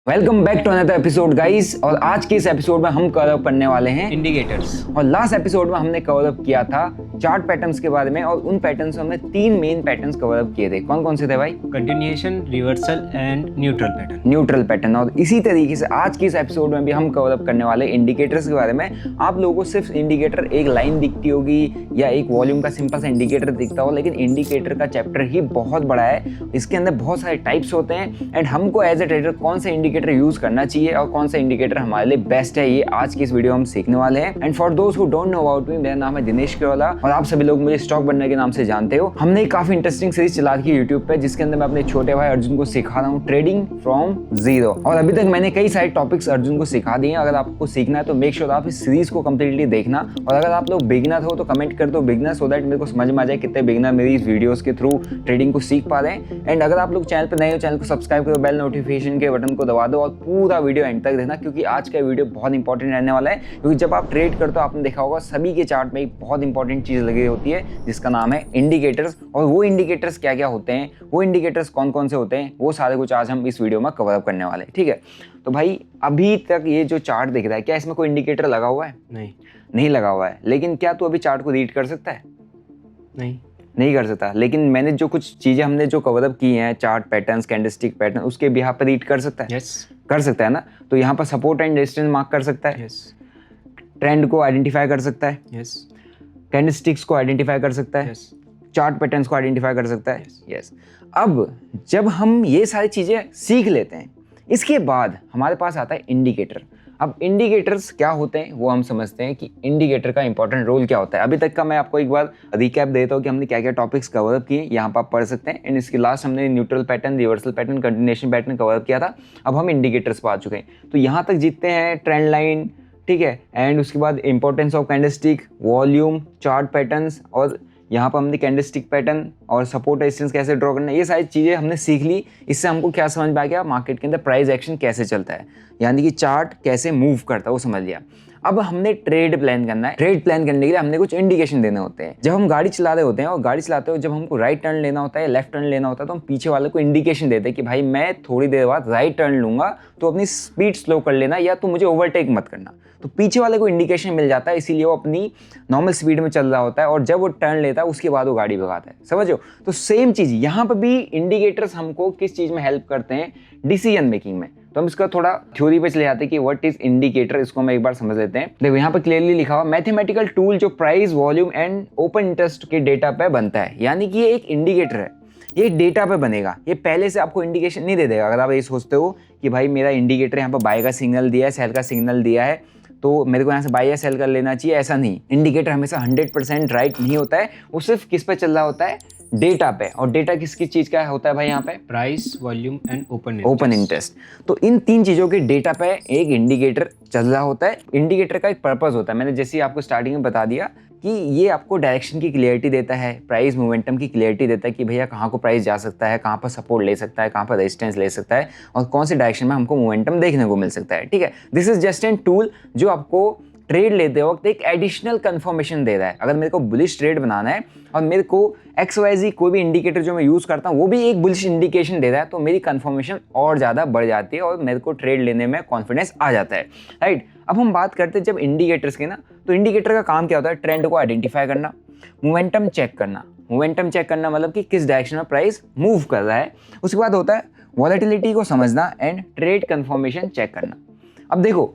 Welcome back to another episode guys. और आज के इस एपिसोड में हम कवर अप करने वाले हैं इंडिकेटर्स। और लास्ट एपिसोड में हमने कवर अप किया था चार्ट पैटर्न्स के बारे में और उन पैटर्न्स में हमने 3 मेन पैटर्न्स कवर अप किए थे। कौन कौन से थे भाई? Continuation, reversal and neutral pattern. Neutral pattern. और इसी तरीके से आज की इस एपिसोड में भी हम कवर अप करने वाले इंडिकेटर्स के बारे में। आप लोगों को सिर्फ इंडिकेटर एक लाइन दिखती होगी या एक वॉल्यूम का सिंपल सा इंडिकेटर दिखता हो, लेकिन इंडिकेटर का चैप्टर ही बहुत बड़ा है। इसके अंदर बहुत सारे टाइप्स होते हैं एंड हमको एज ए ट्रेडर कौन सा इंडिकेटर यूज करना चाहिए और कौन सा इंडिकेटर हमारे लिए बेस्ट है, ये आज की इस वीडियो हम सीखने वाले हैं। एंड फॉर दोस्त who don't know about me, मेरा नाम है दिनेश केवला और आप सभी लोग मुझे स्टॉक बनने के नाम से जानते हो। हमने एक काफी इंटरेस्टिंग सीरीज चला रखी है यूट्यूब पे, जिसके अंदर मैं अपने छोटे भाई अर्जुन को सिखा रहा हूँ ट्रेडिंग फ्रॉम जीरो। और अभी तक मैंने कई सारे टॉपिक्स अर्जुन को सिखा दिए हैं। अगर आपको सीखना है तो मेक श्योर आप इस सीरीज को कंप्लीटली देखना। और अगर आप लोग बिगिनर हो तो कमेंट कर दो बिगिनर, सो दैट मेरे को समझ में आ जाए कितने बिगिनर मेरी इस वीडियोस के थ्रू ट्रेडिंग को सीख पा रहे हैं। एंड अगर आप लोग चैनल पर नए हो, चैनल को सब्सक्राइब करो, बेल नोटिफिकेशन के बटन को दबा दो और पूरा वीडियो एंड तक देखना, क्योंकि आज का वीडियो बहुत इंपॉर्टेंट रहने वाला है। क्योंकि जब आप ट्रेड करते हो आपने देखा होगा सभी के चार्ट में एक बहुत इंपॉर्टेंट चीज लगी होती है जिसका नाम है इंडिकेटर्स। और वो इंडिकेटर्स क्या क्या होते हैं, वो इंडिकेटर्स कौन कौन से होते हैं, वो सारे कुछ आज हम इस वीडियो में कवर अप करने वाले हैं। ठीक है, तो भाई अभी तक ये जो चार्ट दिख रहा है, क्या इसमें कोई इंडिकेटर लगा हुआ है? नहीं लगा हुआ है। लेकिन क्या तू अभी चार्ट को रीड कर सकता है? नहीं कर सकता। लेकिन मैंने जो कुछ चीजें हमने जो कवर अप की हैं, चार्ट पैटर्न्स, कैंडलस्टिक पैटर्न, उसके भी यहाँ पर रीड कर सकता है? कर सकता है ना। तो यहाँ पर सपोर्ट एंड रेजिस्टेंस मार्क कर सकता है। ट्रेंड को आइडेंटिफाई कर सकता है। कैंडलस्टिक्स को आइडेंटिफाई कर सकता है। चार्ट पैटर्न्स को आइडेंटिफाई कर सकता है। यस। अब जब हम ये सारी चीजें सीख लेते हैं, इसके बाद हमारे पास आता है इंडिकेटर। अब इंडिकेटर्स क्या होते हैं वो हम समझते हैं कि इंडिकेटर का इंपॉर्टेंट रोल क्या होता है। अभी तक का मैं आपको एक बार रिकैप देता हूँ कि हमने क्या क्या टॉपिक्स कवर अप किए, यहाँ पर आप पढ़ सकते हैं। एंड इसके लास्ट हमने neutral pattern, reversal pattern, continuation pattern cover up किया था। अब हम इंडिकेटर्स पर आ चुके हैं। तो यहाँ तक जीतते हैं ट्रेंड लाइन, ठीक है, एंड उसके बाद importance of candlestick, volume, chart patterns, और यहाँ पर हमने कैंडलस्टिक पैटर्न और सपोर्ट रेजिस्टेंस कैसे ड्रॉ करना है, ये सारी चीज़ें हमने सीख ली। इससे हमको क्या समझ में आ गया, मार्केट के अंदर प्राइस एक्शन कैसे चलता है, यानी कि चार्ट कैसे मूव करता है वो समझ लिया। अब हमने ट्रेड प्लान करना है। ट्रेड प्लान करने के लिए हमने कुछ इंडिकेशन देने होते हैं। जब हम गाड़ी चला रहे होते हैं और गाड़ी चलाते हो जब हमको राइट टर्न लेना होता है, लेफ्ट टर्न लेना होता है, तो हम पीछे वाले को इंडिकेशन देते हैं कि भाई मैं थोड़ी देर बाद राइट टर्न लूंगा, तो अपनी स्पीड स्लो कर लेना या तो मुझे ओवरटेक मत करना। तो पीछे वाले को इंडिकेशन मिल जाता है, इसीलिए वो अपनी नॉर्मल स्पीड में चल रहा होता है और जब वो टर्न लेता है उसके बाद वो गाड़ी भगाता है। समझो? तो सेम चीज़ यहाँ पर भी इंडिकेटर्स हमको किस चीज़ में हेल्प करते हैं, डिसीजन मेकिंग में। तो हम इसका थोड़ा थ्योरी पे चले जाते हैं कि व्हाट इज इंडिकेटर, इसको हम एक बार समझ लेते हैं। देखो यहाँ पर क्लियरली लिखा हुआ मैथमेटिकल टूल जो price, volume and open interest के डेटा पे बनता है। यानी कि ये एक इंडिकेटर है, ये डेटा पे बनेगा, ये पहले से आपको इंडिकेशन नहीं दे देगा। अगर आप ये सोचते हो कि भाई मेरा इंडिकेटर यहाँ पर बाय का सिग्नल दिया है, सेल का सिग्नल दिया है, तो मेरे को यहाँ से बाय या सेल कर लेना चाहिए, ऐसा नहीं। इंडिकेटर हमेशा 100% राइट नहीं होता है, वो सिर्फ किस पे चल रहा होता है, डेटा पे। और डेटा किस किस चीज का होता है भाई यहाँ पे? Price, volume and open interest. तो इन 3 चीजों के डेटा पे एक इंडिकेटर चल रहा होता है। इंडिकेटर का एक पर्पस होता है, मैंने जैसे आपको स्टार्टिंग में बता दिया कि ये आपको डायरेक्शन की क्लियरिटी देता है, प्राइस मोमेंटम की क्लियरिटी देता है कि भैया कहाँ को प्राइस जा सकता है, कहाँ पर सपोर्ट ले सकता है, कहाँ पर रेजिस्टेंस ले सकता है और कौन से डायरेक्शन में हमको मोमेंटम देखने को मिल सकता है। ठीक है, this is just an tool जो आपको ट्रेड लेते वक्त एक एडिशनल कंफर्मेशन दे रहा है। अगर मेरे को बुलिश ट्रेड बनाना है और मेरे को XYZ कोई भी इंडिकेटर जो मैं यूज़ करता हूँ वो भी एक बुलिश इंडिकेशन दे रहा है, तो मेरी कंफर्मेशन और ज़्यादा बढ़ जाती है और मेरे को ट्रेड लेने में कॉन्फिडेंस आ जाता है। राइट। अब हम बात करते हैं जब इंडिकेटर्स की ना, तो इंडिकेटर का काम क्या होता है? ट्रेंड को आइडेंटिफाई करना, मोमेंटम चेक करना। मोमेंटम चेक करना मतलब कि किस डायरेक्शन में प्राइस मूव कर रहा है। उसके बाद होता है वॉलेटिलिटी को समझना एंड ट्रेड कंफर्मेशन चेक करना। अब देखो,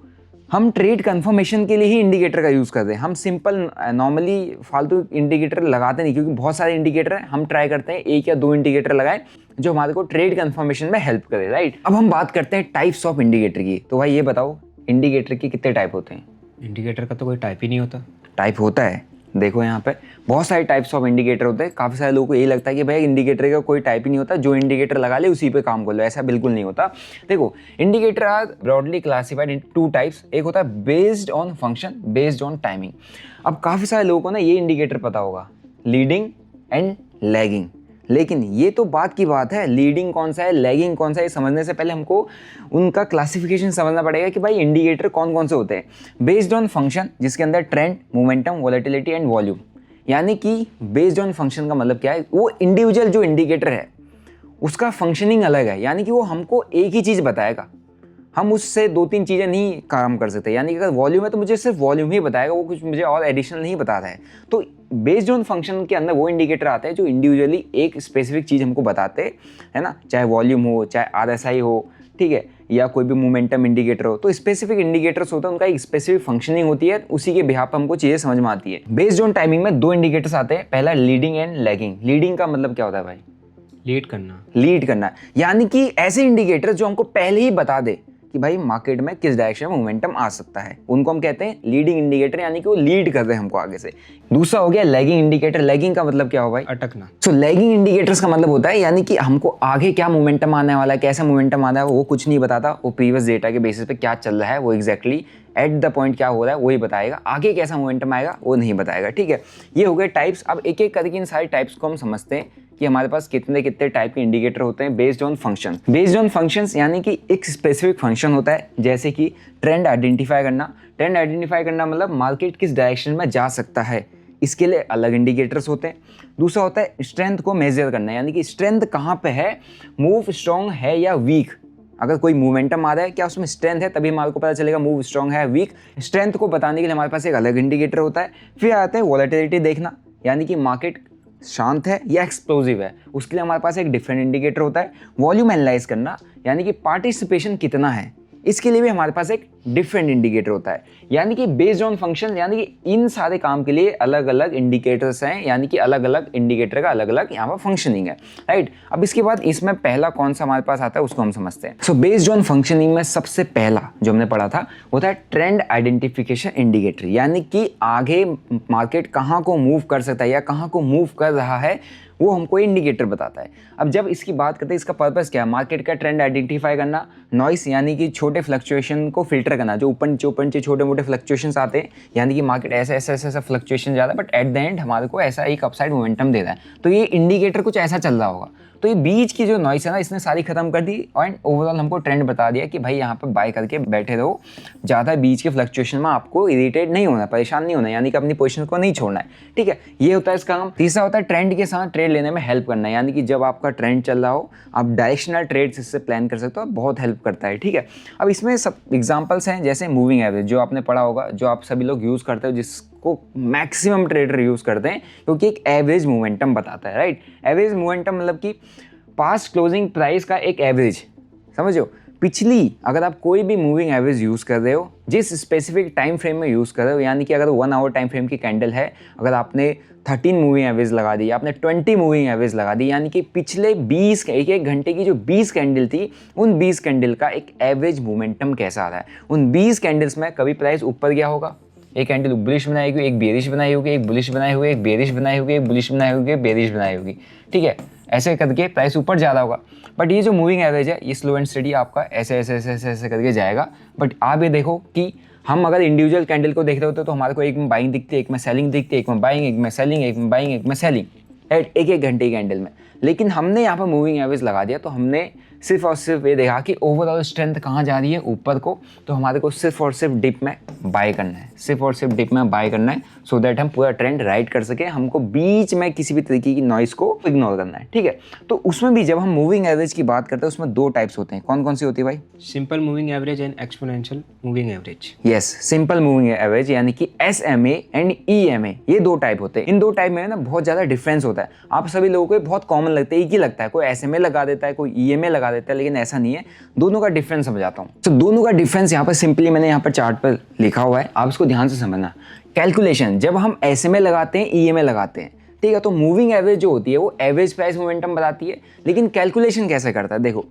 हम ट्रेड कंफर्मेशन के लिए ही इंडिकेटर का यूज़ करते हैं। हम सिंपल नॉर्मली फालतू इंडिकेटर लगाते नहीं, क्योंकि बहुत सारे इंडिकेटर हैं। हम ट्राई करते हैं 1 या 2 इंडिकेटर लगाएं जो हमारे को ट्रेड कंफर्मेशन में हेल्प करे। राइट। अब हम बात करते हैं टाइप्स ऑफ इंडिकेटर की। तो भाई ये बताओ इंडिकेटर के कितने टाइप होते हैं? इंडिकेटर का तो कोई टाइप ही नहीं होता। टाइप होता है, देखो यहाँ पे बहुत सारे टाइप्स ऑफ इंडिकेटर होते हैं। काफ़ी सारे लोगों को यही लगता है कि भाई इंडिकेटर का कोई टाइप ही नहीं होता, जो इंडिकेटर लगा ले उसी पे काम कर लो। ऐसा बिल्कुल नहीं होता। देखो, indicator are broadly classified in 2 types. एक होता है based on function, based on timing. अब काफ़ी सारे लोगों को ना ये इंडिकेटर पता होगा, लीडिंग एंड लैगिंग। लेकिन ये तो बात की बात है, लीडिंग कौन सा है, लैगिंग कौन सा है, समझने से पहले हमको उनका क्लासिफिकेशन समझना पड़ेगा कि भाई इंडिकेटर कौन कौन से होते हैं। बेस्ड ऑन फंक्शन, जिसके अंदर trend, momentum, volatility and volume. यानी कि बेस्ड ऑन फंक्शन का मतलब क्या है, वो इंडिविजुअल जो इंडिकेटर है उसका फंक्शनिंग अलग है, यानी कि वो हमको एक ही चीज़ बताएगा। हम उससे 2-3 चीज़ें नहीं काम कर सकते। यानी कि अगर वॉल्यूम है तो मुझे सिर्फ वॉल्यूम ही बताएगा, वो कुछ मुझे और एडिशनल नहीं बता रहा है। तो बेस्ड ऑन फंक्शन के अंदर वो इंडिकेटर आते हैं जो इंडिविजुअली एक स्पेसिफिक चीज़ हमको बताते हैं, है ना, चाहे वॉल्यूम हो, चाहे RSI हो, ठीक है, या कोई भी मोमेंटम इंडिकेटर हो। तो स्पेसिफिक इंडिकेटर्स होते हैं, उनका एक स्पेसिफिक फंक्शनिंग होती है, उसी के बिहाफ पर हमको चीज़ें समझ में आती है। बेस्ड ऑन टाइमिंग में 2 इंडिकेटर्स आते हैं, पहला लीडिंग एंड लैगिंग। लीडिंग का मतलब क्या होता है भाई? लीड करना, यानी कि ऐसे इंडिकेटर जो हमको पहले ही बता दे कि भाई मार्केट में किस डायरेक्शन में मोमेंटम आ सकता है, उनको हम कहते हैं लीडिंग इंडिकेटर, यानी कि वो लीड कर रहे हैं हमको आगे से। दूसरा हो गया लैगिंग इंडिकेटर। लैगिंग का मतलब क्या हो भाई? अटकना। सो लैगिंग इंडिकेटर्स का मतलब होता है यानी कि हमको आगे क्या मोमेंटम आने वाला है, कैसा मोमेंटम आना है, वो कुछ नहीं बताता। वो प्रीवियस डेटा के बेसिस पे क्या चल रहा है, वो एग्जैक्टली एट द पॉइंट क्या हो रहा है वही बताएगा। आगे कैसा मोमेंटम आएगा वो नहीं बताएगा, ठीक है। ये हो गए टाइप्स। अब एक एक करके इन सारे टाइप्स को हम समझते हैं कि हमारे पास कितने कितने टाइप के इंडिकेटर होते हैं based on function. Based on functions यानी कि एक स्पेसिफिक फंक्शन होता है, जैसे कि ट्रेंड आइडेंटिफाई करना। ट्रेंड आइडेंटिफाई करना मतलब मार्केट किस डायरेक्शन में जा सकता है, इसके लिए अलग इंडिकेटर्स होते हैं। दूसरा होता है स्ट्रेंथ को मेजर करना, यानी कि स्ट्रेंथ कहाँ पे है, मूव स्ट्रॉन्ग है या वीक। अगर कोई मोमेंटम आ रहा है, क्या उसमें स्ट्रेंथ है, तभी हमारे को पता चलेगा मूव स्ट्रॉन्ग है वीक। स्ट्रेंथ को बताने के लिए हमारे पास एक अलग इंडिकेटर होता है। फिर आता है वॉलेटिलिटी देखना, यानी कि मार्केट शांत है या एक्सप्लोजिव है, उसके लिए हमारे पास एक डिफरेंट इंडिकेटर होता है। वॉल्यूम एनालाइज करना, यानी कि पार्टिसिपेशन कितना है, इसके लिए भी हमारे पास एक डिफरेंट इंडिकेटर होता है। यानी कि बेस्ड ऑन फंक्शन, यानी कि इन सारे काम के लिए अलग अलग इंडिकेटर्स हैं, यानी कि अलग अलग इंडिकेटर का अलग अलग यहाँ पर फंक्शनिंग है, राइट। अब इसके बाद इसमें पहला कौन सा हमारे पास आता है उसको हम समझते हैं। सो बेस्ड ऑन फंक्शनिंग में सबसे पहला जो हमने पढ़ा था वो था ट्रेंड आइडेंटिफिकेशन इंडिकेटर, यानी कि आगे मार्केट कहाँ को मूव कर सकता है या कहाँ को मूव कर रहा है, वो हमको इंडिकेटर बताता है। अब जब इसकी बात करते हैं, इसका पर्पस क्या है? मार्केट का ट्रेंड आइडेंटिफाई करना, नॉइस यानी कि छोटे फ्लक्चुएशन को फिल्टर करना, जो ऊपर नीचे छोटे मोटे फ्लक्चुएशंस आते हैं, यानी कि मार्केट ऐसा फ्लक्चुएशन ज़्यादा बट एट द एंड हमारे को ऐसा एक अपसाइड मोमेंटम दे रहा है, तो ये इंडिकेटर कुछ ऐसा चल रहा होगा। तो ये बीच की जो नॉइस है ना, इसने सारी खत्म कर दी एंड ओवरऑल हमको ट्रेंड बता दिया कि भाई यहाँ पर बाय करके बैठे रहो, ज़्यादा बीच के फ्लक्चुएशन में आपको इरिटेट नहीं होना, परेशान नहीं होना, यानी कि अपनी पोजीशन को नहीं छोड़ना है, ठीक है। ये होता है इसका काम। तीसरा होता है ट्रेंड के साथ ट्रेड लेने में हेल्प करना, यानी कि जब आपका ट्रेंड चल रहा हो आप डायरेक्शनल ट्रेड्स इससे प्लान कर सकते हो, बहुत हेल्प करता है, ठीक है। अब इसमें सब एग्जाम्पल्स हैं, जैसे मूविंग एवरेज जो आपने पढ़ा होगा, जो आप सभी लोग यूज़ करते हो, जिसको मैक्सिमम ट्रेडर यूज़ करते हैं, क्योंकि एक एवरेज मोमेंटम बताता है, राइट। एवरेज मोमेंटम मतलब कि पास्ट क्लोजिंग प्राइस का एक एवरेज, समझो। पिछली अगर आप कोई भी मूविंग एवरेज यूज़ कर रहे हो, जिस स्पेसिफिक टाइम फ्रेम में यूज़ कर रहे हो, यानी कि अगर 1 आवर टाइम फ्रेम की कैंडल है, अगर आपने 13 मूविंग एवरेज लगा दी, आपने 20 मूविंग एवरेज लगा दी, यानी कि पिछले 20 एक घंटे की जो 20 कैंडल थी, उन 20 कैंडल का एक एवरेज मोमेंटम कैसा आ रहा है। उन 20 कैंडल्स में कभी प्राइस ऊपर गया होगा, एक कैंडल बुलिश बनाई होगी, एक बेरिश बनाई होगी, एक बुलिश बनाई होगी, एक बेरिश बनाई होगी, एक बुलिश बनाई होगी, बेरिश बनाई होगी, ठीक है। ऐसे करके प्राइस ऊपर जा रहा होगा। बट ये जो मूविंग एवरेज है, ये स्लो एंड स्टडी आपका ऐसे करके जाएगा। बट आप ये देखो कि हम अगर इंडिविजुअल कैंडल को देख रहे होते तो हमारे को एक में बाइंग दिखती है, एक में सेलिंग दिखती है, एक में बाइंग, एक में सेलिंग, एक में बाइंग, एक में सेलिंग, एक घंटे की कैंडल में। लेकिन हमने यहाँ पर मूविंग एवरेज लगा दिया, तो हमने सिर्फ और सिर्फ ये देखा कि ओवरऑल स्ट्रेंथ कहाँ जा रही है, ऊपर को, तो हमारे को सिर्फ और सिर्फ डिप में बाय करना है, सिर्फ और सिर्फ डिप में बाय करना है, सो दैट हम पूरा ट्रेंड राइट कर सके। हमको बीच में किसी भी तरीके की नॉइस को इग्नोर करना है, ठीक है। तो उसमें भी जब हम मूविंग एवरेज की बात करते हैं, उसमें 2 टाइप्स होते हैं। कौन कौन सी होती है भाई? Simple moving average and exponential moving average. Yes, simple moving average यानी कि SMA एंड EMA, ये 2 टाइप होते हैं। इन 2 टाइप में ना बहुत ज़्यादा डिफरेंस होता है। आप सभी लोगों को बहुत कॉमन लगता है, एक ही लगता है, कोई SMA लगा देता है, कोई EMA लगा देता है, लेकिन ऐसा नहीं है। दोनों का डिफरेंस समझाता हूँ। तो दोनों का डिफरेंस यहाँ पर सिंपली मैंने यहाँ पर चार्ट पर लिखा हुआ है, आप इसको ध्यान से समझना। कैलकुलेशन जब हम SMA लगाते हैं, EMA लगाते हैं, ठीक है, तो मूविंग एवरेज जो होती है वो एवरेज प्राइस मोमेंटम बताती है। लेकिन कैलकुलेशन कैसे करता है? देखो,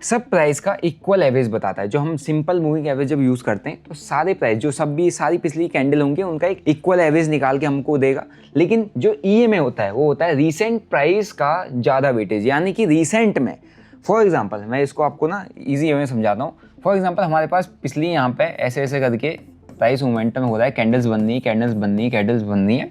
सब प्राइस का इक्वल एवरेज बताता है। जो हम सिंपल मूविंग एवरेज जब यूज़ करते हैं तो सारे प्राइस जो सब भी सारी पिछली कैंडल होंगे उनका एक इक्वल एवरेज निकाल के हमको देगा। लेकिन जो EMA होता है वो होता है रीसेंट प्राइस का ज़्यादा वेटेज, यानी कि रीसेंट में। फॉर एग्जांपल मैं इसको आपको ना ईजी वे में समझाता हूँ। फॉर एग्जांपल हमारे पास पिछली यहाँ पे ऐसे करके प्राइस मोमेंटम हो रहा है, कैंडल्स बन रही है, कैंडल्स बन रही है, कैंडल्स बन रही है।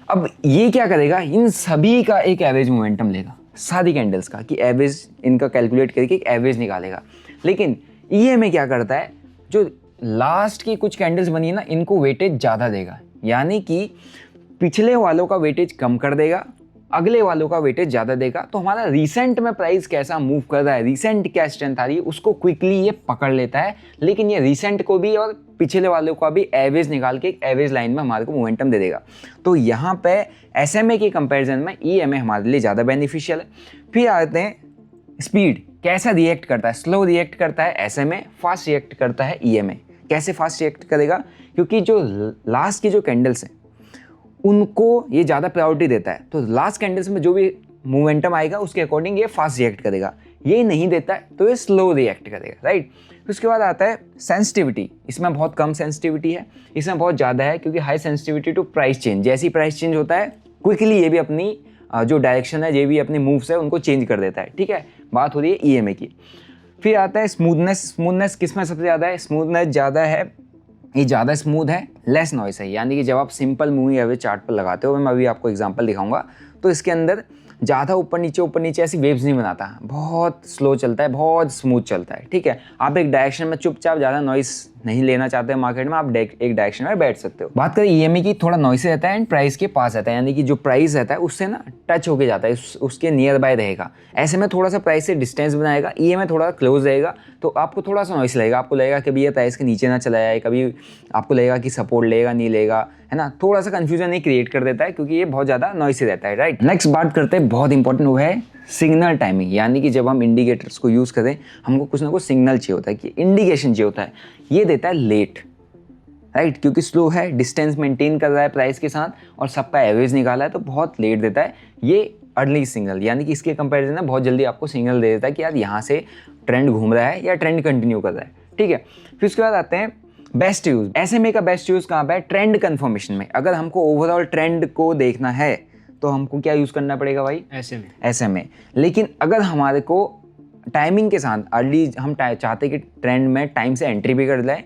अब ये क्या करेगा, इन सभी का एक एवरेज मोमेंटम लेगा, सारी कैंडल्स का, कि एवरेज इनका कैलकुलेट करके एक एवरेज निकालेगा। लेकिन EMA क्या करता है, जो लास्ट की कुछ कैंडल्स बनी है ना, इनको वेटेज ज़्यादा देगा, यानी कि पिछले वालों का वेटेज कम कर देगा अगले वालों का वेटेज ज़्यादा देगा। तो हमारा रिसेंट में प्राइस कैसा मूव कर रहा है, रिसेंट क्या स्ट्रेंथ आ रही है, उसको क्विकली ये पकड़ लेता है। लेकिन ये रिसेंट को भी और पिछले वालों का भी एवरेज निकाल के एक एवरेज लाइन में हमारे को मोमेंटम दे देगा। तो यहाँ पे SMA के कंपैरिजन में EMA हमारे लिए ज़्यादा बेनिफिशियल है। फिर आते हैं स्पीड, कैसा रिएक्ट करता है, स्लो रिएक्ट करता है SMA, फास्ट रिएक्ट करता है EMA। कैसे फास्ट रिएक्ट करेगा, क्योंकि जो लास्ट की जो कैंडल्स हैं उनको ये ज़्यादा प्रायोरिटी देता है। तो लास्ट कैंडल्स में जो भी मोमेंटम आएगा उसके अकॉर्डिंग ये फास्ट रिएक्ट करेगा। ये नहीं देता है तो ये स्लो रिएक्ट करेगा, राइट। उसके बाद आता है सेंसिटिविटी। इसमें बहुत कम सेंसिटिविटी है, इसमें बहुत ज़्यादा है, क्योंकि high sensitivity to price change. जैसी प्राइस चेंज होता है क्विकली ये भी अपनी जो डायरेक्शन है, ये भी अपनी मूव्स है उनको चेंज कर देता है, ठीक है। बात हो रही है EMA की। फिर आता है स्मूथनेस। स्मूथनेस किस में सबसे ज़्यादा है, स्मूथनेस ज़्यादा है, ये ज़्यादा स्मूथ है, लेस नॉइस है। यानी कि जब आप सिंपल मूविंग एवरेज चार्ट पर लगाते हो, मैं अभी आपको एग्जांपल दिखाऊंगा, तो इसके अंदर ज़्यादा ऊपर नीचे ऐसी वेव्स नहीं बनाता, बहुत स्लो चलता है, बहुत स्मूथ चलता है, ठीक है। आप एक डायरेक्शन में चुपचाप, ज़्यादा नॉइस नहीं लेना चाहते हैं मार्केट में, आप एक डायरेक्शन में बैठ सकते हो। बात करें EMA की, थोड़ा नॉइसी रहता है एंड प्राइस के पास रहता है, यानी कि जो प्राइस रहता है उससे ना टच होके जाता है, उसके नियर बाय रहेगा। ऐसे में थोड़ा सा प्राइस से डिस्टेंस बनाएगा, EMA थोड़ा क्लोज रहेगा, तो आपको थोड़ा सा नॉइस लगेगा। आपको लगेगा कभी ये प्राइस के नीचे ना चला जाए, कभी आपको लगेगा कि सपोर्ट लेगा नहीं लेगा, है ना। थोड़ा सा कंफ्यूजन ये क्रिएट कर देता है, क्योंकि ये बहुत ज़्यादा नॉइसी रहता है, राइट। नेक्स्ट बात करते हैं, बहुत इंपॉर्टेंट वो है सिग्नल टाइमिंग। यानी कि जब हम इंडिकेटर्स को यूज़ करें, हमको कुछ ना कुछ सिग्नल चाहिए होता है, कि इंडिकेशन चाहिए होता है। ये देता है लेट, राइट, क्योंकि स्लो है, डिस्टेंस मेंटेन कर रहा है प्राइस के साथ और सबका एवरेज निकाला है, तो बहुत लेट देता है। ये अर्ली सिग्नल, यानी कि इसके कंपैरिजन में बहुत जल्दी आपको सिग्नल दे देता है कि यार यहाँ से ट्रेंड घूम रहा है या ट्रेंड कंटिन्यू कर रहा है, ठीक है। फिर उसके बाद आते हैं बेस्ट यूज़। SMA का बेस्ट यूज़ कहाँ पे है, ट्रेंड कन्फर्मेशन में। अगर हमको ओवरऑल ट्रेंड को देखना है तो हमको क्या यूज़ करना पड़ेगा भाई, SMA। लेकिन अगर हमारे को टाइमिंग के साथ अर्ली, हम चाहते कि ट्रेंड में टाइम से एंट्री भी कर जाए,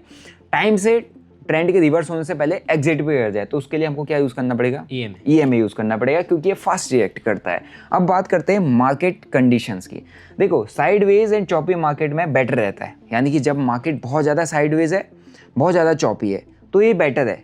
टाइम से ट्रेंड के रिवर्स होने से पहले एग्जिट भी कर जाए, तो उसके लिए हमको क्या यूज़ करना पड़ेगा, EMA यूज़ करना पड़ेगा, क्योंकि ये फास्ट रिएक्ट करता है। अब बात करते हैं मार्केट कंडीशंस की। देखो, साइडवेज एंड चॉपी मार्केट में बेटर रहता है, यानी कि जब मार्केट बहुत ज़्यादा साइडवेज है, बहुत ज़्यादा चॉपी है, तो ये बेटर है।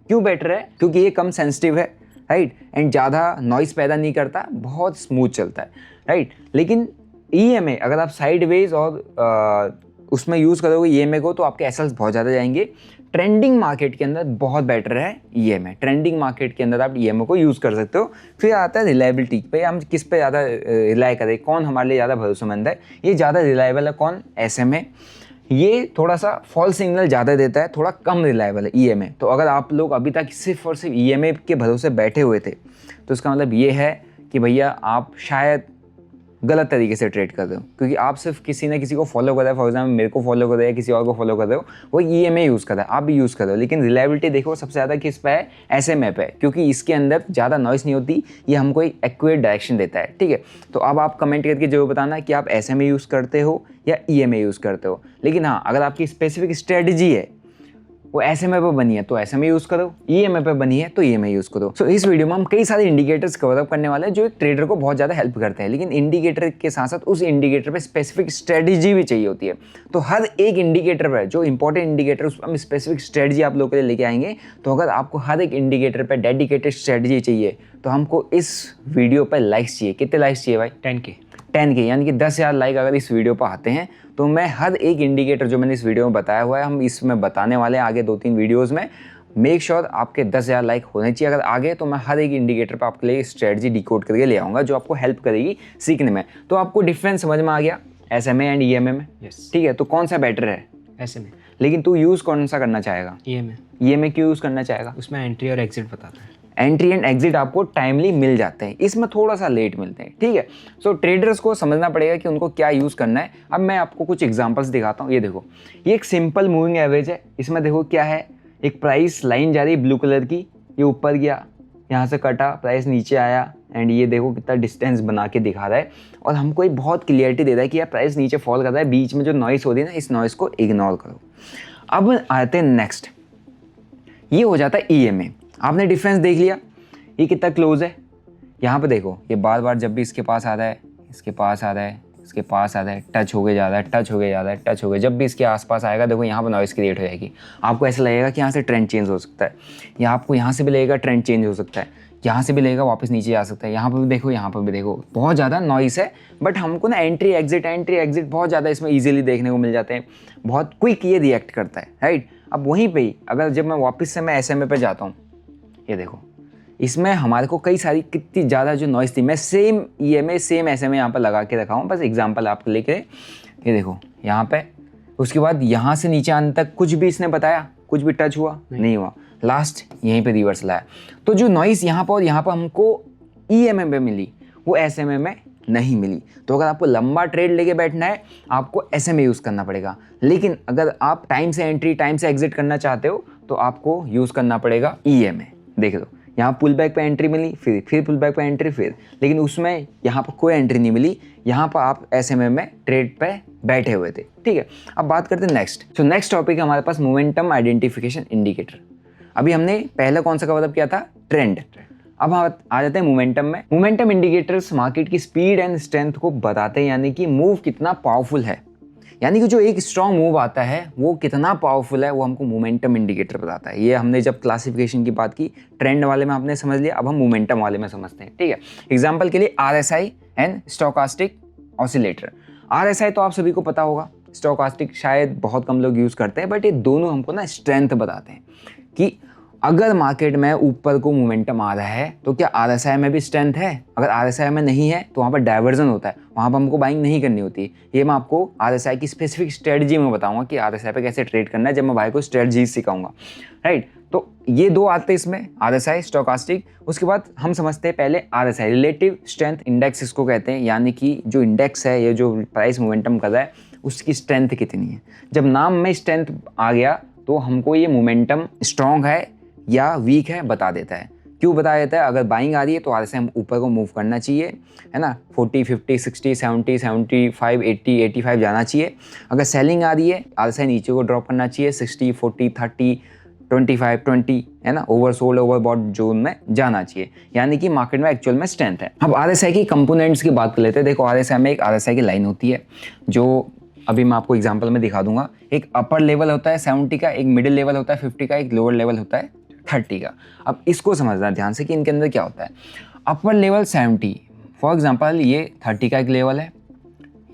क्यों बेटर है, क्योंकि ये कम सेंसिटिव है, राइट, एंड ज़्यादा नॉइस पैदा नहीं करता, बहुत स्मूथ चलता है, राइट। लेकिन EMA अगर आप साइडवेज और उसमें यूज़ करोगे EMA को, तो आपके एसएल्स बहुत ज़्यादा जाएंगे। ट्रेंडिंग मार्केट के अंदर बहुत बेटर है EMA। ट्रेंडिंग मार्केट के अंदर आप EMA को यूज़ कर सकते हो। फिर आता है रिलायबिलिटी पे, हम किस पे ज़्यादा रिलाई करें, कौन हमारे लिए ज़्यादा भरोसेमंद है। ये ज़्यादा रिलायबल है कौन, SMA। ये थोड़ा सा फॉल्स सिग्नल ज़्यादा देता है, थोड़ा कम रिलायबल है EMA। तो अगर आप लोग अभी तक सिर्फ और सिर्फ EMA के भरोसे बैठे हुए थे, तो इसका मतलब ये है कि भैया आप शायद गलत तरीके से ट्रेड कर रहे हो, क्योंकि आप सिर्फ किसी न किसी को फॉलो कर रहे हो। फॉर एग्जाम्पल मेरे को फॉलो कर रहे हो या किसी और को फॉलो कर रहे हो, वो EMA यूज़ कर रहा है, आप भी यूज़ कर रहे हो। लेकिन रिलायबिलिटी देखो सबसे ज़्यादा किस पे है, SMA पे है, क्योंकि इसके अंदर ज़्यादा नॉइस नहीं होती, ये हमको एक एक्यूरेट डायरेक्शन देता है, ठीक है। तो अब आप कमेंट करके जरूर बताना कि आप SMA यूज़ करते हो या EMA यूज़ करते हो। लेकिन हाँ, अगर आपकी स्पेसिफिक स्ट्रेटजी है वो SMA पे बनी है तो SMA यूज़ करो, EMA पे बनी है तो EMA यूज़ करो। सो इस वीडियो में हम कई सारे इंडिकेटर्स कवर अप करने वाले हैं जो एक ट्रेडर को बहुत ज़्यादा हेल्प करते हैं। लेकिन इंडिकेटर के साथ साथ उस इंडिकेटर पे स्पेसिफिक स्ट्रेटजी भी चाहिए होती है। तो हर एक इंडिकेटर पर जो इंपॉर्टेंट इंडिकेटर उस पर हम स्पेसिफिक स्ट्रेटजी आप लोगों के लिए लेके आएंगे। तो अगर आपको हर एक इंडिकेटर पर डेडिकेटेड स्ट्रेटजी चाहिए तो हमको इस वीडियो पर लाइक्स चाहिए। कितने लाइक्स चाहिए भाई, 10K, यानी कि 10,000 लाइक अगर इस वीडियो पर आते हैं तो मैं हर एक इंडिकेटर जो मैंने इस वीडियो में बताया हुआ है, हम इसमें बताने वाले हैं आगे 2-3 वीडियोस में। मेक श्योर आपके 10,000 लाइक होने चाहिए अगर आगे, तो मैं हर एक इंडिकेटर पर आपके लिए स्ट्रेटजी डिकोड करके ले आऊँगा जो आपको हेल्प करेगी सीखने में। तो आपको डिफरेंस समझ में आ गया SMA एंड EMA में, ठीक है। तो कौन सा बेटर है, SMA। लेकिन तू यूज़ कौन सा करना चाहेगा, EMA क्यों यूज़ करना चाहेगा, उसमें एंट्री और एग्जिट बताता है। एंट्री एंड एग्जिट आपको टाइमली मिल जाते हैं, इसमें थोड़ा सा लेट मिलते हैं, ठीक है। सो ट्रेडर्स को समझना पड़ेगा कि उनको क्या यूज़ करना है। अब मैं आपको कुछ एग्जांपल्स दिखाता हूँ। ये देखो, ये एक सिंपल मूविंग एवरेज है। इसमें देखो क्या है, एक प्राइस लाइन जा रही है ब्लू कलर की, ये ऊपर गया, यहाँ से कटा, प्राइस नीचे आया, एंड ये देखो कितना डिस्टेंस बना के दिखा रहा है और हमको एक बहुत क्लियरिटी दे रहा है कि यार प्राइस नीचे फॉल कर रहा है। बीच में जो नॉइस हो रही है ना, इस नॉइस को इग्नोर करो। अब आते हैं नेक्स्ट, ये हो जाता है EMA। आपने डिफरेंस देख लिया, ये कितना क्लोज है। यहाँ पे देखो, ये बार बार जब भी इसके पास आ रहा है, इसके पास आ रहा है, इसके पास आ रहा है, टच हो गया जा रहा है, टच हो गया जा रहा है, टच हो गया। जब भी इसके आसपास आएगा देखो यहाँ पर नॉइस क्रिएट हो जाएगी। आपको ऐसा लगेगा कि यहाँ से ट्रेंड चेंज हो सकता है, या आपको यहाँ से भी लगेगा ट्रेंड चेंज हो सकता है, यहाँ से भी लेगा वापस नीचे जा सकता है, यहाँ पर भी देखो, यहाँ पर भी देखो, बहुत ज़्यादा नॉइस है। बट हमको ना एंट्री एग्जिट बहुत ज़्यादा इसमें ईजिली देखने को मिल जाते हैं, बहुत क्विक ये रिएक्ट करता है, राइट। अब वहीं पे ही अगर जब मैं वापस से मैं SMA पे जाता हूँ, ये देखो इसमें हमारे को कई सारी कितनी ज़्यादा जो नॉइस थी, मैं सेम EMA सेम SMA यहाँ पर लगा के रखा हूँ, बस एग्जांपल आपको लेके। ये देखो यहाँ पे, उसके बाद यहाँ से नीचे आने तक कुछ भी इसने बताया, कुछ भी टच हुआ नहीं हुआ, लास्ट यहीं पे रिवर्स लाया। तो जो नॉइस यहाँ पर और यहाँ पर हमको EMA में मिली वो SMA में नहीं मिली। तो अगर आपको लंबा ट्रेड लेके बैठना है आपको SMA यूज़ करना पड़ेगा, लेकिन अगर आप टाइम से एंट्री टाइम से एग्जिट करना चाहते हो तो आपको यूज़ करना पड़ेगा EMA। देख लो यहाँ पुल बैक पे एंट्री मिली, फिर पुल बैक पे एंट्री, फिर, लेकिन उसमें यहाँ पर कोई एंट्री नहीं मिली, यहाँ पर आप SMA में ट्रेड पे बैठे हुए थे, ठीक है। अब बात करते हैं नेक्स्ट। तो नेक्स्ट टॉपिक है हमारे पास मोमेंटम आइडेंटिफिकेशन इंडिकेटर। अभी हमने पहले कौन सा कवर किया था, ट्रेंड। अब हम आ जाते हैं मोमेंटम में। मोमेंटम इंडिकेटर्स मार्केट की स्पीड एंड स्ट्रेंथ को बताते हैं, यानी कि मूव कितना पावरफुल है, यानी कि जो एक स्ट्रॉन्ग मूव आता है वो कितना पावरफुल है, वो हमको मोमेंटम इंडिकेटर बताता है। ये हमने जब क्लासिफिकेशन की बात की, ट्रेंड वाले में आपने समझ लिया, अब हम मोमेंटम वाले में समझते हैं, ठीक है। एग्जांपल के लिए RSI and stochastic oscillator. RSI तो आप सभी को पता होगा, स्टोकास्टिक शायद बहुत कम लोग यूज़ करते हैं, बट ये दोनों हमको ना स्ट्रेंथ बताते हैं कि अगर मार्केट में ऊपर को मोमेंटम आ रहा है तो क्या RSI में भी स्ट्रेंथ है, अगर RSI में नहीं है तो वहाँ पर डाइवर्जन होता है, वहाँ पर हमको बाइंग नहीं करनी होती है। ये मैं आपको RSI की स्पेसिफिक स्ट्रेटजी में बताऊंगा कि RSI पे कैसे ट्रेड करना है, जब मैं भाई को स्ट्रेटजी सिखाऊंगा, राइट। तो ये दो आते हैं इसमें, RSI स्टोकास्टिक। उसके बाद हम समझते हैं पहले RSI, रिलेटिव स्ट्रेंथ इंडेक्स इसको कहते हैं, यानी कि जो इंडेक्स है, ये जो प्राइस मोमेंटम कर रहा है उसकी स्ट्रेंथ कितनी है। जब नाम में स्ट्रेंथ आ गया तो हमको ये मोमेंटम स्ट्रॉन्ग है या वीक है बता देता है। क्यों बता देता है, अगर बाइंग आ रही है तो RSI हम ऊपर को मूव करना चाहिए, है ना, 40, 50, 60, 70, 75, 80, 85 जाना चाहिए। अगर सेलिंग आ रही है RSI नीचे को ड्रॉप करना चाहिए, 60, 40, 30, 25, 20, है ना, ओवरसोल्ड ओवरबॉट जोन में जाना चाहिए, यानी कि मार्केट में एक्चुअल में स्ट्रेंथ है। अब RSI की कंपोनेंट्स की बात कर लेते हैं। देखो RSI में एक RSI की लाइन होती है, जो अभी मैं आपको एग्जांपल में दिखा दूंगा। एक अपर लेवल होता है 70 का, एक मिडिल लेवल होता है 50 का, एक लोअर लेवल होता है 30 का। अब इसको समझना ध्यान से कि इनके अंदर क्या होता है। अपर लेवल 70, फॉर एग्जांपल ये 30 का एक लेवल है,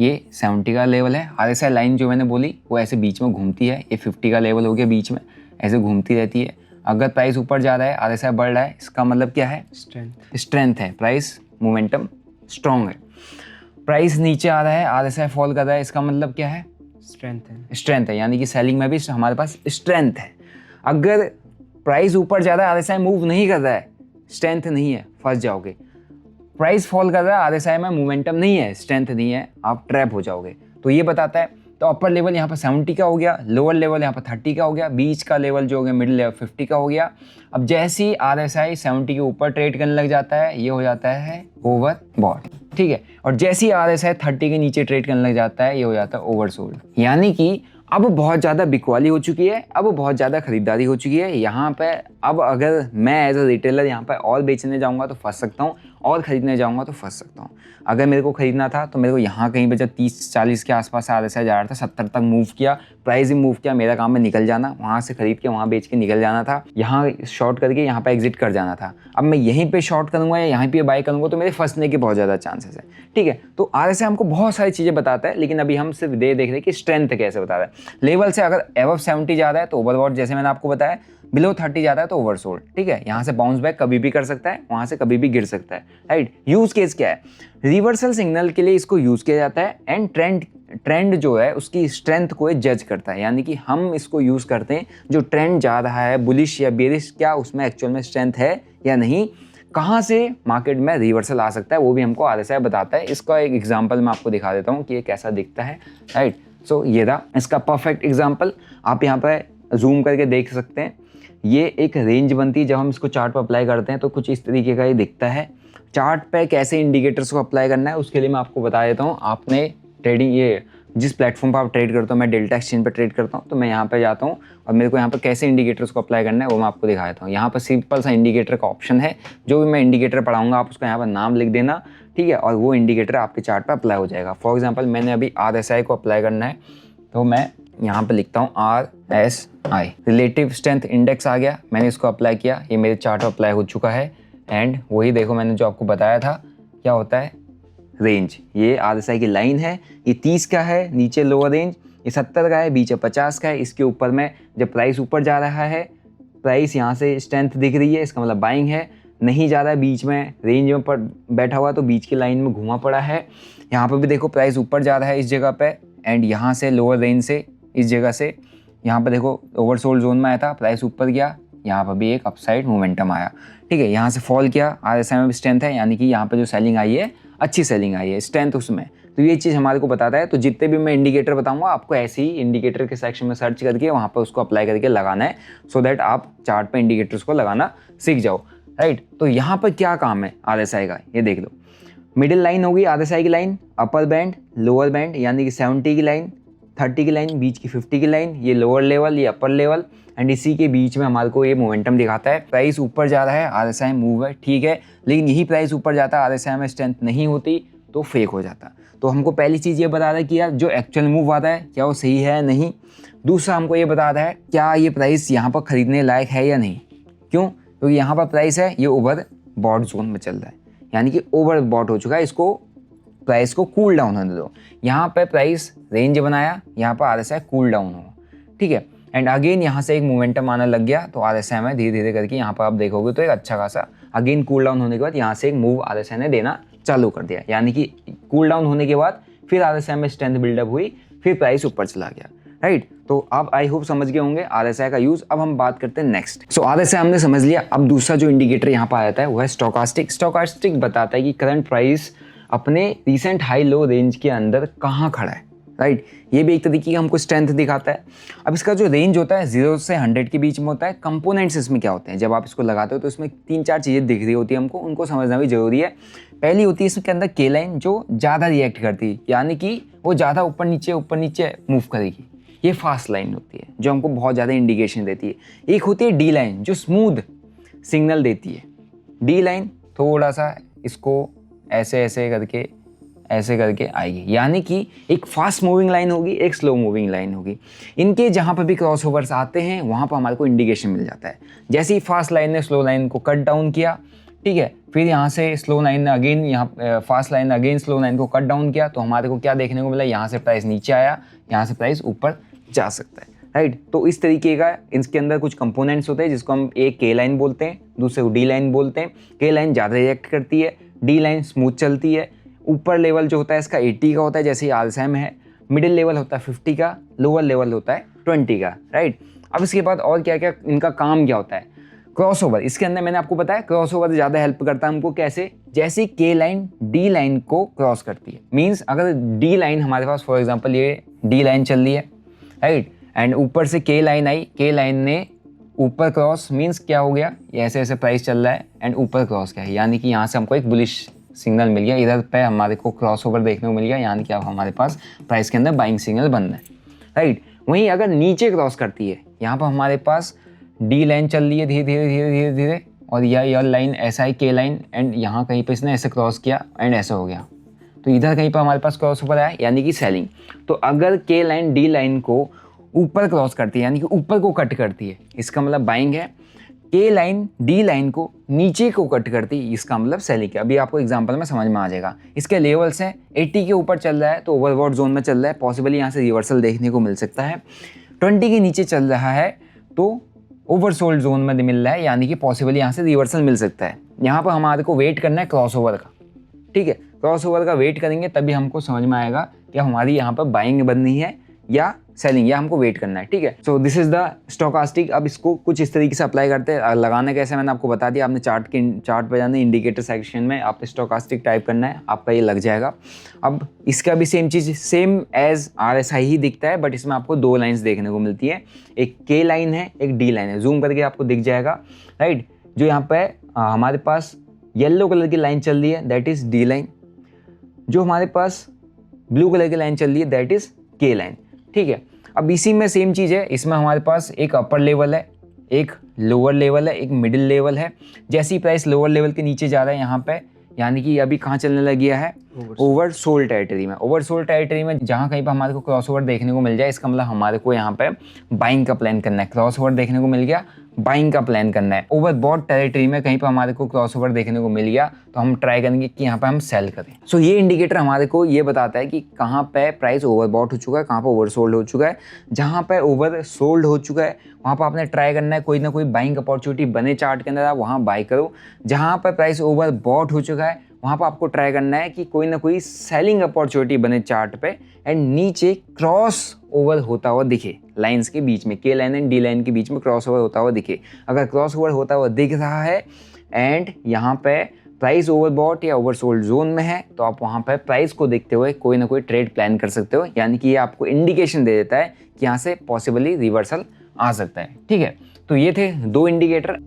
ये 70 का लेवल है। RSI लाइन जो मैंने बोली वो ऐसे बीच में घूमती है, ये 50 का लेवल हो गया, बीच में ऐसे घूमती रहती है। अगर प्राइस ऊपर जा रहा है, RSI बढ़ रहा है, इसका मतलब क्या है, स्ट्रेंथ है, प्राइस मोमेंटम स्ट्रॉन्ग है। प्राइस नीचे आ रहा है, RSI फॉल कर रहा है, इसका मतलब क्या है, स्ट्रेंथ है, यानी कि सेलिंग में भी हमारे पास स्ट्रेंथ है। अगर प्राइस ऊपर जा रहा है, RSI मूव नहीं कर रहा है, स्ट्रेंथ नहीं है, फंस जाओगे। प्राइस फॉल कर रहा है, RSI में मोमेंटम नहीं है, स्ट्रेंथ नहीं है, आप ट्रैप हो जाओगे। तो ये बताता है। तो अपर लेवल यहाँ पर 70 का हो गया, लोअर लेवल यहाँ पर 30 का हो गया, बीच का लेवल जो हो गया मिडिल लेवल 50 का हो गया। अब जैसे ही RSI 70 के ऊपर ट्रेड करने लग जाता है, ये हो जाता है ओवरबॉट, ठीक है। और जैसे ही RSI 30 के नीचे ट्रेड करने लग जाता है, ये हो जाता है ओवरसोल्ड, यानी कि अब बहुत ज़्यादा बिकवाली हो चुकी है, अब बहुत ज़्यादा खरीदारी हो चुकी है यहाँ पे। अब अगर मैं एज अ रिटेलर यहाँ पे और बेचने जाऊँगा तो फंस सकता हूँ, और ख़रीदने जाऊँगा तो फंस सकता हूँ। अगर मेरे को ख़रीदना था तो मेरे को यहाँ कहीं पे जब 30-40 के आसपास RSI जा रहा था, 70 तक मूव किया, प्राइस ही मूव किया, मेरा काम है निकल जाना, वहाँ से खरीद के वहाँ बेच के निकल जाना था, यहाँ शॉर्ट करके यहाँ पर एग्जिट कर जाना था। अब मैं यहीं पर शॉर्ट करूँगा या यहीं पर बाय करूँगा तो मेरे फंसने के बहुत ज़्यादा चांसेस है, ठीक है। तो RSI हमको बहुत सारी चीज़ें बताता है, लेकिन अभी हम सिर्फ देख रहे हैं कि स्ट्रेंथ कैसे बता रहा है। लेवल से अगर एबव 70 जा रहा है तो ओवरबॉट, जैसे मैंने आपको बताया, बिलो 30 जाता है तो ओवरसोल्ड, ठीक है। यहाँ से बाउंस बैक कभी भी कर सकता है, वहाँ से कभी भी गिर सकता है, राइट। यूज केस क्या है, रिवर्सल सिग्नल के लिए इसको यूज किया जाता है। एंड ट्रेंड जो है उसकी स्ट्रेंथ को जज करता है, यानी कि हम इसको यूज करते हैं जो ट्रेंड जा रहा है बुलिश या बेरिश, क्या उसमें एक्चुअल में स्ट्रेंथ है या नहीं, कहाँ से मार्केट में रिवर्सल आ सकता है, वो भी हमको RSI बताता है। इसका एक एग्जांपल मैं आपको दिखा देता हूँ कि ये कैसा दिखता है, राइट। सो ये रहा इसका परफेक्ट एग्जांपल, आप यहाँ पे जूम करके देख सकते हैं। ये एक रेंज बनती है, जब हम इसको चार्ट पर अप्लाई करते हैं तो कुछ इस तरीके का ये दिखता है। चार्ट पे कैसे इंडिकेटर्स को अप्लाई करना है उसके लिए मैं आपको बता देता हूँ। आपने ट्रेडिंग, ये जिस प्लेटफॉर्म पर आप ट्रेड करते हो, मैं डेल्टा एक्सचेंज पर ट्रेड करता हूँ, तो मैं यहाँ पे जाता हूँ और मेरे को यहाँ पर कैसे इंडिकेटर्स को अप्लाई करना है वो मैं आपको दिखा देता हूँ। यहाँ पर सिंपल सा इंडिकेटर का ऑप्शन है, जो भी मैं इंडिकेटर पढ़ाऊंगा आप उसका यहाँ पर नाम लिख देना, ठीक है, और वो इंडिकेटर आपके चार्ट पर अप्लाई हो जाएगा। फॉर एग्जाम्पल मैंने अभी RSI को अप्लाई करना है, तो मैं यहाँ पे लिखता हूँ RSI, रिलेटिव स्ट्रेंथ इंडेक्स आ गया, मैंने इसको अप्लाई किया, ये मेरे चार्ट पर अप्लाई हो चुका है। एंड वही देखो मैंने जो आपको बताया था क्या होता है रेंज। ये RSI की लाइन है, ये 30 का है नीचे लोअर रेंज, ये 70 का है, बीच 50 का है। इसके ऊपर में जब प्राइस ऊपर जा रहा है, प्राइस यहाँ से स्ट्रेंथ दिख रही है, इसका मतलब बाइंग है। नहीं जा रहा है बीच में रेंज में पर बैठा हुआ तो बीच की लाइन में घुमा पड़ा है। यहाँ पर भी देखो प्राइस ऊपर जा रहा है इस जगह पे, एंड यहाँ से लोअर रेंज से इस जगह से यहाँ पर देखो ओवरसोल्ड जोन में आया था, प्राइस ऊपर गया, यहाँ पर भी एक अपसाइड मोमेंटम आया। ठीक है, यहाँ से फॉल किया, RSI में भी स्ट्रेंथ है, यानी कि यहाँ पर जो सेलिंग आई है अच्छी सेलिंग आई है, स्ट्रेंथ उसमें। तो ये चीज़ हमारे को बताता है। तो जितने भी मैं इंडिकेटर बताऊंगा आपको ऐसे ही इंडिकेटर के सेक्शन में सर्च करके वहाँ पर उसको अप्लाई करके लगाना है, सो दैट आप चार्ट पे इंडिकेटर्स को लगाना सीख जाओ। राइट, तो यहाँ पर क्या काम है RSI का, ये देख लो। मिडिल लाइन होगी RSI की line, upper band lower band, यानी कि 70 की लाइन, 30 की लाइन, बीच की 50 की लाइन, ये लोअर लेवल ये अपर लेवल, एंड इसी के बीच में हमारे को ये मोमेंटम दिखाता है। प्राइस ऊपर जा रहा है, RSI मूव है, ठीक है, लेकिन यही प्राइस ऊपर जाता है, RSI में स्ट्रेंथ नहीं होती तो फेक हो जाता। तो हमको पहली चीज़ ये बता रहा है कि यार जो एक्चुअल मूव आता है क्या वो सही है नहीं। दूसरा हमको ये बता रहा है क्या ये प्राइस यहाँ पर खरीदने लायक है या नहीं। क्यों? क्योंकि यहाँ पर प्राइस है ये ओवर बॉट जोन में चल रहा है, यानी कि ओवर बॉट हो चुका है, इसको प्राइस को कूल डाउन होने दो। यहाँ पे प्राइस रेंज बनाया, यहाँ पर RSI कूल डाउन हुआ, ठीक है, एंड अगेन यहाँ से एक मोमेंटम आने लग गया, तो RSI में धीरे धीरे करके यहाँ पर आप देखोगे तो एक अच्छा खासा अगेन कूल डाउन होने के बाद यहाँ से एक मूव RSI ने देना चालू कर दिया, यानी कि कूल डाउन होने के बाद फिर RSI में स्ट्रेंथ बिल्डअप हुई, फिर प्राइस ऊपर चला गया। राइट, तो आप आई होप समझ गए होंगे RSI का यूज। अब हम बात करते हैं नेक्स्ट। सो RSI हमने समझ लिया। अब दूसरा जो इंडिकेटर यहाँ पर आ जाता है वो है स्टोकास्टिक। स्टोकास्टिक बताता है कि करंट प्राइस अपने रिसेंट हाई लो रेंज के अंदर कहाँ खड़ा है। राइट, ये भी एक तरीके की हमको स्ट्रेंथ दिखाता है। अब इसका जो रेंज होता है 0 से 100 के बीच में होता है। कंपोनेंट्स इसमें क्या होते हैं, जब आप इसको लगाते हो तो इसमें 3-4 चीज़ें दिख रही होती है हमको, उनको समझना भी जरूरी है। पहली होती है इसके अंदर K लाइन, जो ज़्यादा रिएक्ट करती है, यानी कि वो ज़्यादा ऊपर नीचे मूव करेगी, ये फास्ट लाइन होती है जो हमको बहुत ज़्यादा इंडिकेशन देती है। एक होती है D लाइन जो स्मूथ सिग्नल देती है। D लाइन थोड़ा सा इसको ऐसे करके आएगी, यानी कि एक फास्ट मूविंग लाइन होगी, एक स्लो मूविंग लाइन होगी। इनके जहाँ पर भी क्रॉसओवर्स आते हैं वहाँ पर हमारे को इंडिकेशन मिल जाता है। जैसे ही फास्ट लाइन ने स्लो लाइन को कट डाउन किया, ठीक है, फिर यहाँ से स्लो लाइन ने अगेन यहाँ फास्ट लाइन ने अगेन स्लो लाइन को कट डाउन किया, तो हमारे को क्या देखने को मिला, यहाँ से प्राइस नीचे आया, यहाँ से प्राइस ऊपर जा सकता है। राइट, तो इस तरीके का इसके अंदर कुछ कंपोनेंट्स होते हैं जिसको हम एक K लाइन बोलते हैं, दूसरे को D लाइन बोलते हैं। K लाइन ज़्यादा रिएक्ट करती है, D लाइन स्मूथ चलती है। ऊपर लेवल जो होता है इसका 80 का होता है, जैसे RSI में है। मिडिल लेवल होता है 50 का, लोअर लेवल होता है 20 का। राइट, अब इसके बाद और क्या क्या इनका काम क्या होता है, क्रॉसओवर। इसके अंदर मैंने आपको बताया क्रॉसओवर ज़्यादा हेल्प करता है हमको। कैसे? जैसे K लाइन D लाइन को क्रॉस करती है, मीन्स अगर D लाइन हमारे पास फॉर एग्जांपल ये D लाइन चल रही है, राइट, एंड ऊपर से K लाइन आई, K लाइन ने ऊपर क्रॉस, मीन्स क्या हो गया, ये ऐसे प्राइस चल रहा है एंड ऊपर क्रॉस किया है, यानी कि यहाँ से हमको एक बुलिश सिग्नल मिल गया, इधर पे हमारे को क्रॉसओवर देखने को मिल गया, यानी कि अब हमारे पास प्राइस के अंदर बाइंग सिग्नल बन रहा है। राइट, वहीं अगर नीचे क्रॉस करती है, यहाँ पर हमारे पास D लाइन चल रही है धीरे धीरे, और यह लाइन ऐसा है K लाइन, एंड यहाँ कहीं पर इसने ऐसे क्रॉस किया एंड ऐसा हो गया, तो इधर कहीं पर हमारे पास क्रॉसओवर आया, यानी कि सेलिंग। तो अगर K लाइन D लाइन को ऊपर क्रॉस करती है, यानी कि ऊपर को कट करती है, इसका मतलब बाइंग है। K लाइन D लाइन को नीचे को कट करती है, इसका मतलब सेलिंग है। अभी आपको एग्जांपल में समझ में आ जाएगा। इसके लेवल्स हैं 80 के ऊपर चल रहा है तो ओवरबॉट जोन में चल रहा है, पॉसिबली यहाँ से रिवर्सल देखने को मिल सकता है। 20 के नीचे चल रहा है तो ओवरसोल्ड जोन में मिल रहा है, यानी कि पॉसिबली यहाँ से रिवर्सल मिल सकता है। यहाँ पर हमारे को वेट करना है क्रॉसओवर का, ठीक है, क्रॉसओवर का वेट करेंगे तभी हमको समझ में आएगा कि हमारी यहाँ पर बाइंग बननी है या सेलिंग, या हमको वेट करना है। ठीक है, so this is the stochastic. अब इसको कुछ इस तरीके से अप्लाई करते हैं। लगाना कैसे मैंने आपको बता दिया। आपने चार्ट पे जाना है, इंडिकेटर सेक्शन में आपने स्टोकास्टिक टाइप करना है, आपका ये लग जाएगा। अब इसका भी सेम चीज़, सेम एज RSI ही दिखता है, बट इसमें आपको 2 लाइन्स देखने को मिलती है, एक K लाइन है, एक D लाइन है। जूम करके आपको दिख जाएगा, राइट। जो यहाँ पे हमारे पास येलो कलर की लाइन चल रही है दैट इज़ D लाइन, जो हमारे पास ब्लू कलर की लाइन चल रही है दैट इज़ K लाइन। ठीक है, अब इसी में सेम चीज़ है, इसमें हमारे पास एक अपर लेवल है, एक लोअर लेवल है, एक मिडिल लेवल है। जैसी प्राइस लोअर लेवल के नीचे जा रहा है यहाँ पे, यानी कि अभी कहाँ चलने लग गया है, ओवरसोल्ड टेरिटरी में। ओवरसोल्ड टेरिटरी में जहाँ कहीं पर हमारे को क्रॉसओवर देखने को मिल जाए, इसका मतलब हमारे को यहाँ पे बाइंग का प्लान करना है। क्रॉसओवर देखने को मिल गया, बाइंग का प्लान करना है। ओवरबॉट टेरिटरी में कहीं पर हमारे को क्रॉसओवर देखने को मिल गया तो हम ट्राई करेंगे कि यहाँ पे हम सेल करें। सो ये इंडिकेटर हमारे को ये बताता है कि कहाँ पे प्राइस ओवरबॉट हो चुका है, कहाँ पे ओवरसोल्ड हो चुका है। जहाँ पे ओवरसोल्ड हो चुका है वहाँ पर आपने ट्राई करना है कोई ना कोई बाइंग अपॉर्चुनिटी बने चार्ट के अंदर, आप वहाँ बाई करो। जहाँ पर प्राइस ओवरबॉट हो चुका है वहाँ पर आपको ट्राई करना है कि कोई ना कोई सेलिंग अपॉर्चुनिटी बने चार्ट पे एंड नीचे क्रॉस ओवर होता हुआ दिखे, लाइंस के बीच में, के लाइन एंड डी लाइन के बीच में क्रॉस ओवर होता हुआ दिखे। अगर क्रॉस ओवर होता हुआ दिख रहा है एंड यहाँ पे प्राइस ओवरबॉट या ओवरसोल्ड जोन में है तो आप वहाँ पे प्राइस को देखते हुए कोई ना कोई ट्रेड प्लान कर सकते हो, यानी कि ये आपको इंडिकेशन दे देता है कि यहाँ से पॉसिबली रिवर्सल आ सकता है। ठीक है, तो ये थे 2 इंडिकेटर।